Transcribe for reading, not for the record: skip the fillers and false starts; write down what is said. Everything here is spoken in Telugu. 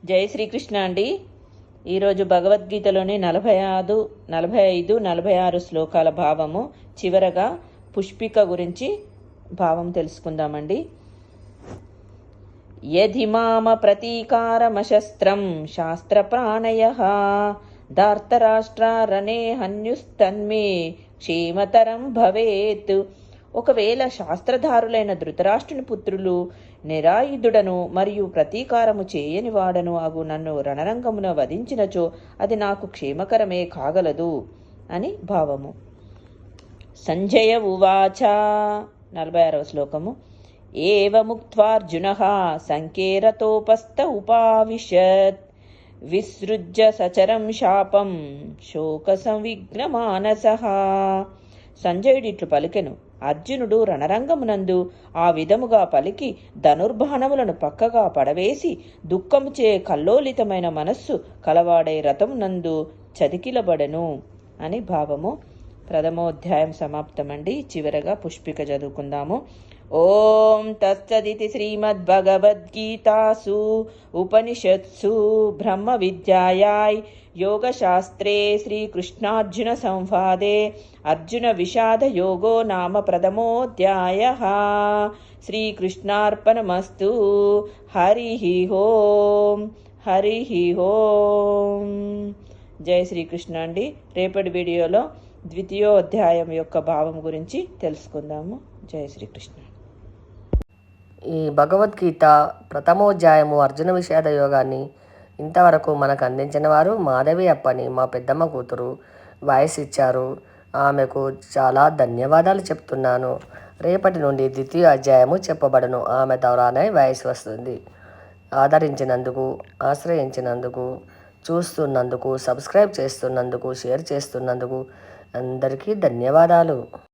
జై శ్రీకృష్ణ అండి. ఈరోజు భగవద్గీతలోని 45, 46 శ్లోకాల భావము, చివరగా పుష్పిక గురించి భావం తెలుసుకుందామండి. యధి మామ ప్రతీకారమశస్త్రం శాస్త్ర ప్రాణయ ధార్తరాష్ట్రారణే హన్యుస్తన్మే క్షేమతరం భవేత్. ఒకవేళ శాస్త్రధారులైన ధృతరాష్ట్రుని పుత్రులు నిరాయుధుడను మరియు ప్రతీకారము చేయని వాడను అగు నన్ను రణరంగమున వధించినచో అది నాకు క్షేమకరమే కాగలదు అని భావము. సంజయ ఉవాచ 46వ శ్లోకము. ఏవముక్త్వార్జునః సంకేరతోపస్థ ఉపావిశత్ విసృజ్య సచరం శాపం శోక సంవిఘ్నమానసః. సంజయుడిట్లు పలికెను. అర్జునుడు రణరంగమునందు ఆ విధముగా పలికి ధనుర్బాణములను పక్కగా పడవేసి దుఃఖముచే కల్లోలితమైన మనస్సు కలవాడై రథమునందు చతికిలబడెను అని భావము. ప్రథమోధ్యాయం సమాప్తమండి. చివరగా పుష్పిక చదువుకుందాము. ఓం తత్సదితి శ్రీమద్భగవద్గీతాసు ఉపనిషత్సు బ్రహ్మ విద్యాయాయ్ యోగశాస్త్రే శ్రీకృష్ణార్జున సంవాదే అర్జున విషాద యోగో నామ ప్రథమోధ్యాయః. శ్రీకృష్ణార్పణమస్తు. హరి ఓం. హరి ఓం. జై శ్రీకృష్ణ అండి. రేపటి వీడియోలో ద్వితీయోధ్యాయం యొక్క భావం గురించి తెలుసుకుందాము. జై శ్రీకృష్ణ. ఈ భగవద్గీత ప్రథమోధ్యాయము అర్జున విషాద యోగాన్ని ఇంతవరకు మనకు అందించిన వారు మాధవి అప్పని, మా పెద్దమ్మ కూతురు వాయిస్ ఇచ్చారు. ఆమెకు చాలా ధన్యవాదాలు చెప్తున్నాను. రేపటి నుండి ద్వితీయ అధ్యాయము చెప్పబడను. ఆమె ద్వారానే వాయిస్ వస్తుంది. ఆదరించినందుకు, ఆశ్రయించినందుకు, చూస్తున్నందుకు, సబ్స్క్రైబ్ చేస్తున్నందుకు, షేర్ చేస్తున్నందుకు అందరికీ ధన్యవాదాలు.